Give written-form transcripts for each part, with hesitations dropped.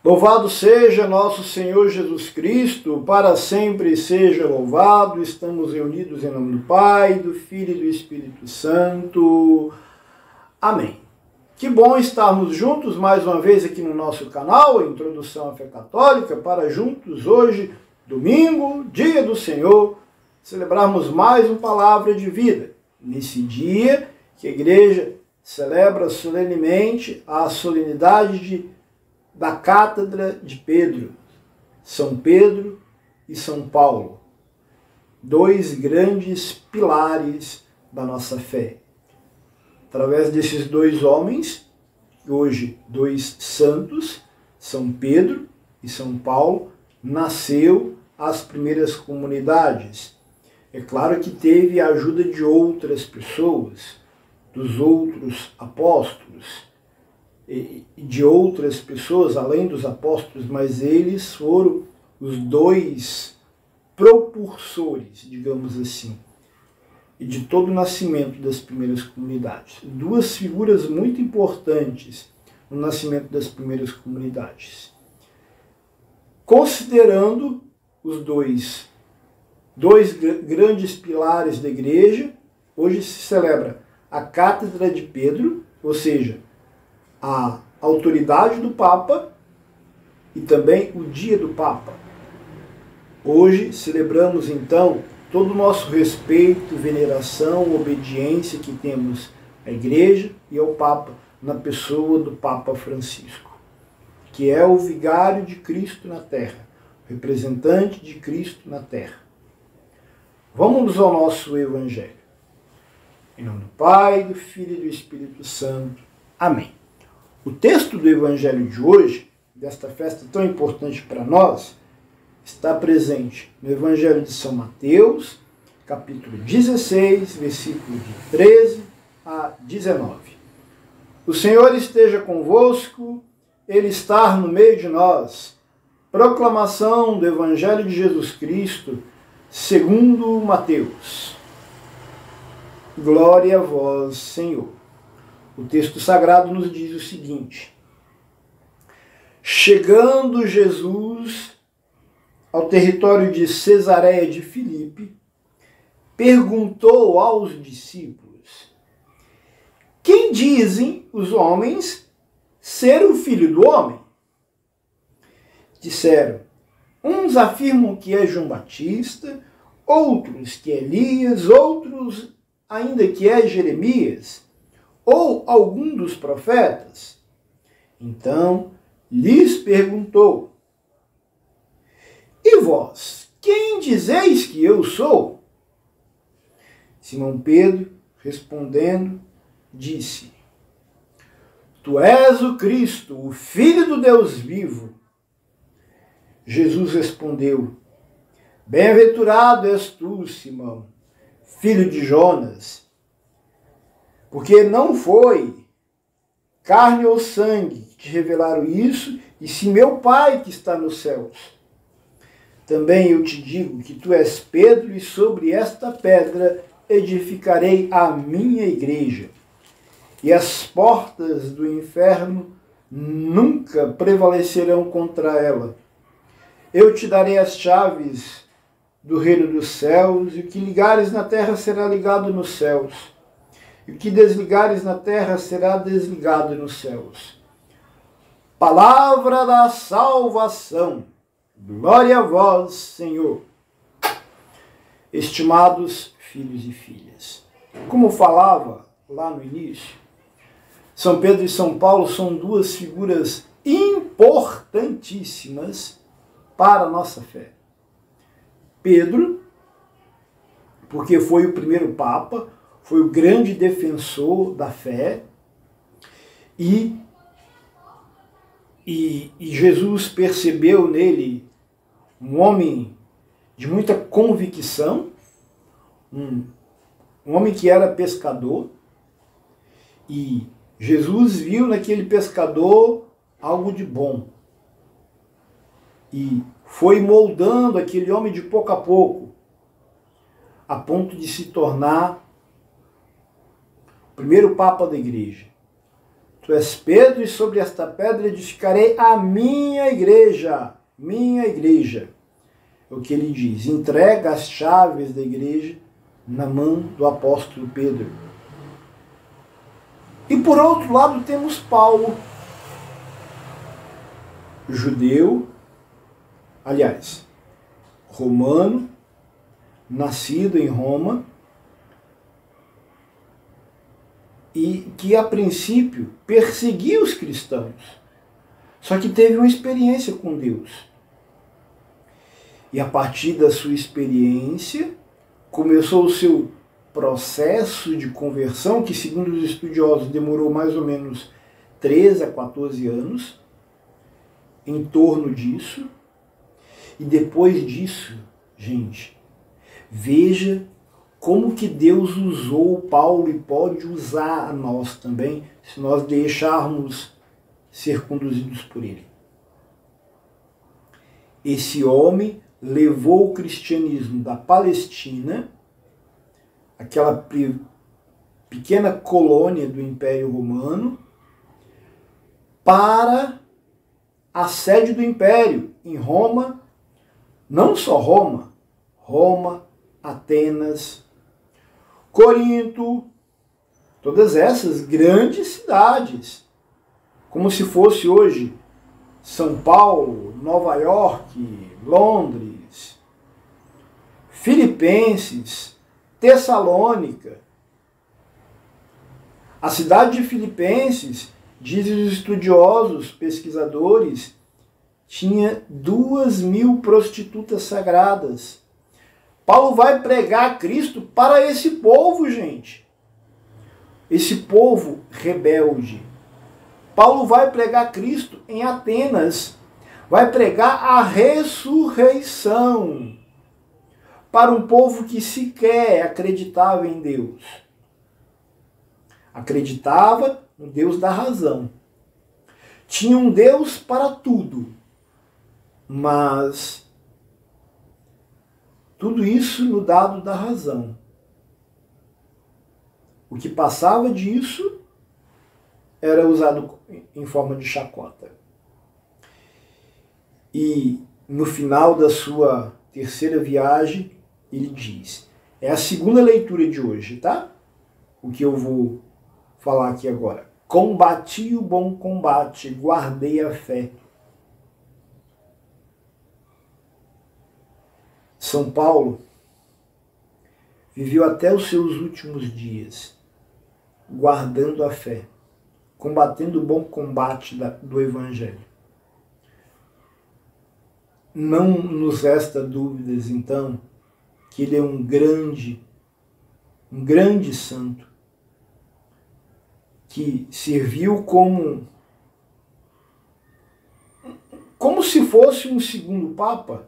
Louvado seja nosso Senhor Jesus Cristo, para sempre seja louvado. Estamos reunidos em nome do Pai, do Filho e do Espírito Santo. Amém. Que bom estarmos juntos mais uma vez aqui no nosso canal, a Introdução à Fé Católica, para juntos hoje, domingo, dia do Senhor, celebrarmos mais uma palavra de vida. Nesse dia que a igreja celebra solenemente a solenidade da Cátedra de Pedro, São Pedro e São Paulo, dois grandes pilares da nossa fé. Através desses dois homens, hoje dois santos, São Pedro e São Paulo, nasceu as primeiras comunidades. É claro que teve a ajuda de outras pessoas, dos outros apóstolos, e de outras pessoas, além dos apóstolos, mas eles foram os dois propulsores, digamos assim, e de todo o nascimento das primeiras comunidades. Duas figuras muito importantes no nascimento das primeiras comunidades. Considerando os dois grandes pilares da igreja, hoje se celebra a Cátedra de Pedro, ou seja, a autoridade do Papa e também o dia do Papa. Hoje celebramos então todo o nosso respeito, veneração, obediência que temos à Igreja e ao Papa na pessoa do Papa Francisco, que é o vigário de Cristo na Terra, o representante de Cristo na Terra. Vamos ao nosso Evangelho. Em nome do Pai, do Filho e do Espírito Santo. Amém. O texto do Evangelho de hoje, desta festa tão importante para nós, está presente no Evangelho de São Mateus, capítulo 16, versículos de 13 a 19. O Senhor esteja convosco, Ele está no meio de nós. Proclamação do Evangelho de Jesus Cristo, segundo Mateus. Glória a vós, Senhor. O texto sagrado nos diz o seguinte: chegando Jesus ao território de Cesareia de Filipe, perguntou aos discípulos: quem dizem os homens ser o Filho do Homem? Disseram: uns afirmam que é João Batista, outros que é Elias, outros ainda que é Jeremias, ou algum dos profetas? Então lhes perguntou: e vós, quem dizeis que eu sou? Simão Pedro, respondendo, disse: tu és o Cristo, o Filho do Deus vivo. Jesus respondeu: bem-aventurado és tu, Simão, filho de Jonas, porque não foi carne ou sangue que te revelaram isso, e sim meu Pai que está nos céus. Também eu te digo que tu és Pedro, e sobre esta pedra edificarei a minha igreja, e as portas do inferno nunca prevalecerão contra ela. Eu te darei as chaves do reino dos céus, e o que ligares na terra será ligado nos céus, e o que desligares na terra será desligado nos céus. Palavra da salvação. Glória a vós, Senhor. Estimados filhos e filhas, como falava lá no início, São Pedro e São Paulo são duas figuras importantíssimas para a nossa fé. Pedro, porque foi o primeiro Papa, foi o grande defensor da fé, e Jesus percebeu nele um homem de muita convicção, um homem que era pescador, e Jesus viu naquele pescador algo de bom, e foi moldando aquele homem de pouco a pouco, a ponto de se tornar o primeiro Papa da Igreja. Tu és Pedro, e sobre esta pedra edificarei a minha igreja. Minha igreja. É o que ele diz. Entrega as chaves da igreja na mão do apóstolo Pedro. E por outro lado temos Paulo, judeu, aliás, romano, nascido em Roma, e que a princípio perseguia os cristãos, só que teve uma experiência com Deus. E a partir da sua experiência, começou o seu processo de conversão, que segundo os estudiosos demorou mais ou menos 13 a 14 anos, em torno disso. E depois disso, gente, veja como que Deus usou Paulo e pode usar a nós também, se nós deixarmos ser conduzidos por ele. Esse homem levou o cristianismo da Palestina, aquela pequena colônia do Império Romano, para a sede do Império, em Roma. Não só Roma, Atenas, Corinto, todas essas grandes cidades, como se fosse hoje São Paulo, Nova York, Londres, Filipenses, Tessalônica. A cidade de Filipenses, dizem os estudiosos, pesquisadores, tinha 2.000 prostitutas sagradas. Paulo vai pregar Cristo para esse povo, gente. Esse povo rebelde. Paulo vai pregar Cristo em Atenas. Vai pregar a ressurreição para um povo que sequer acreditava em Deus. Acreditava no Deus da razão. Tinha um Deus para tudo. Mas tudo isso no dado da razão. O que passava disso era usado em forma de chacota. E no final da sua terceira viagem, ele diz, é a segunda leitura de hoje, tá? O que eu vou falar aqui agora. Combati o bom combate, guardei a fé. São Paulo viveu até os seus últimos dias guardando a fé, combatendo o bom combate do Evangelho. Não nos resta dúvidas, então, que ele é um grande santo, que serviu como se fosse um segundo Papa.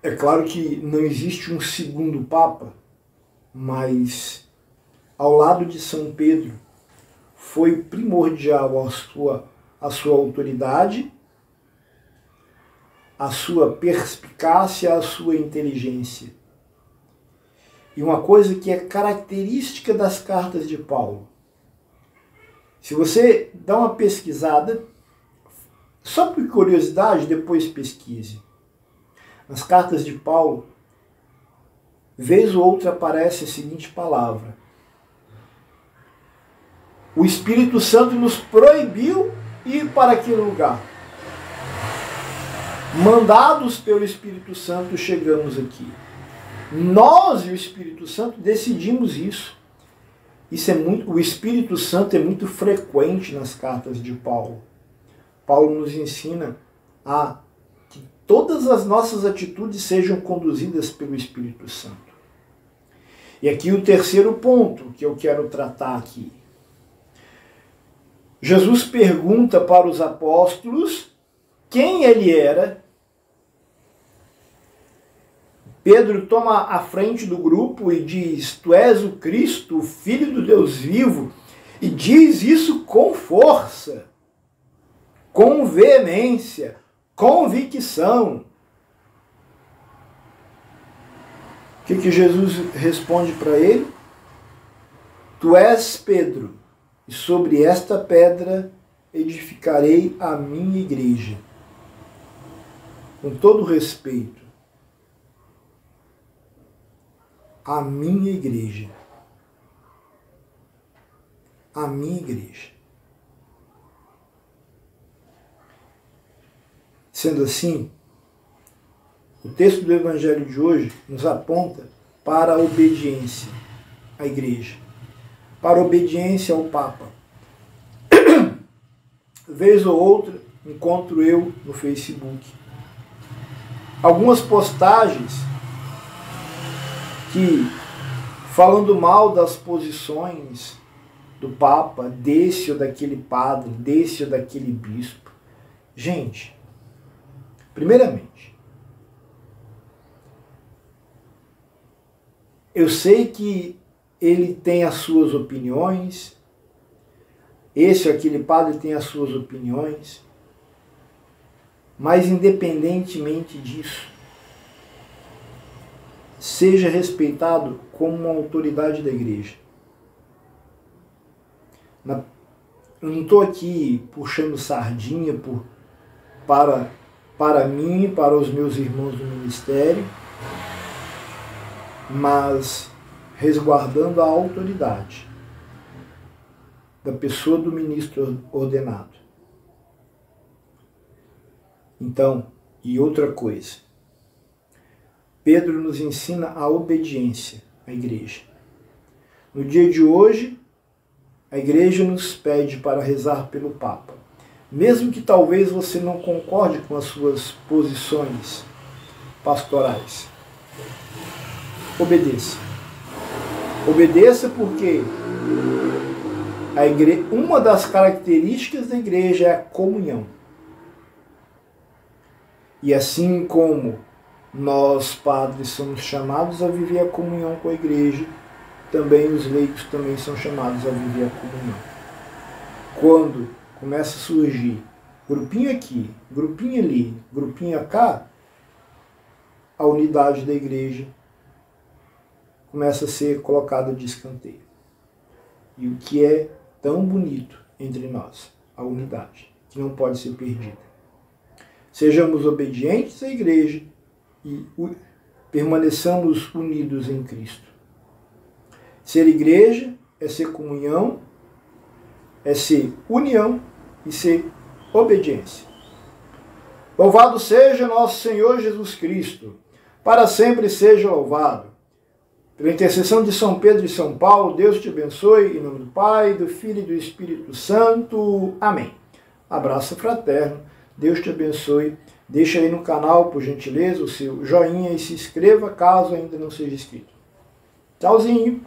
É claro que não existe um segundo Papa, mas ao lado de São Pedro foi primordial a sua autoridade, a sua perspicácia, a sua inteligência. E uma coisa que é característica das cartas de Paulo. Se você dá uma pesquisada, só por curiosidade, depois pesquise. Nas cartas de Paulo, vez ou outra aparece a seguinte palavra: o Espírito Santo nos proibiu ir para aquele lugar. Mandados pelo Espírito Santo, chegamos aqui. Nós e o Espírito Santo decidimos isso. O Espírito Santo é muito frequente nas cartas de Paulo. Paulo nos ensina a que todas as nossas atitudes sejam conduzidas pelo Espírito Santo. E aqui o terceiro ponto que eu quero tratar aqui. Jesus pergunta para os apóstolos quem ele era. Pedro toma a frente do grupo e diz: tu és o Cristo, o Filho do Deus vivo, e diz isso com força, com veemência, convicção. O que Jesus responde para ele? Tu és Pedro, e sobre esta pedra edificarei a minha igreja. Com todo respeito, a minha igreja. A minha igreja. Sendo assim, o texto do Evangelho de hoje nos aponta para a obediência à igreja, para a obediência ao Papa. Vez ou outra, encontro eu no Facebook algumas postagens que, falando mal das posições do Papa, desse ou daquele padre, desse ou daquele bispo. Gente, primeiramente, eu sei que ele tem as suas opiniões, esse ou aquele padre tem as suas opiniões, mas independentemente disso, seja respeitado como uma autoridade da igreja. Eu não estou aqui puxando sardinha para mim, para os meus irmãos do ministério, mas resguardando a autoridade da pessoa do ministro ordenado. Então, e outra coisa, Pedro nos ensina a obediência à igreja. No dia de hoje, a igreja nos pede para rezar pelo Papa. Mesmo que talvez você não concorde com as suas posições pastorais, obedeça. Obedeça porque uma das características da igreja é a comunhão. E assim como nós, padres, somos chamados a viver a comunhão com a igreja, também os leigos também são chamados a viver a comunhão. Quando começa a surgir grupinho aqui, grupinho ali, grupinho cá, a unidade da igreja começa a ser colocada de escanteio. E o que é tão bonito entre nós, a unidade, que não pode ser perdida. Sejamos obedientes à igreja e permaneçamos unidos em Cristo. Ser igreja é ser comunhão, é ser união e ser obediência. Louvado seja nosso Senhor Jesus Cristo, para sempre seja louvado. Pela intercessão de São Pedro e São Paulo, Deus te abençoe, em nome do Pai, do Filho e do Espírito Santo. Amém. Abraço fraterno, Deus te abençoe. Deixa aí no canal, por gentileza, o seu joinha e se inscreva caso ainda não seja inscrito. Tchauzinho!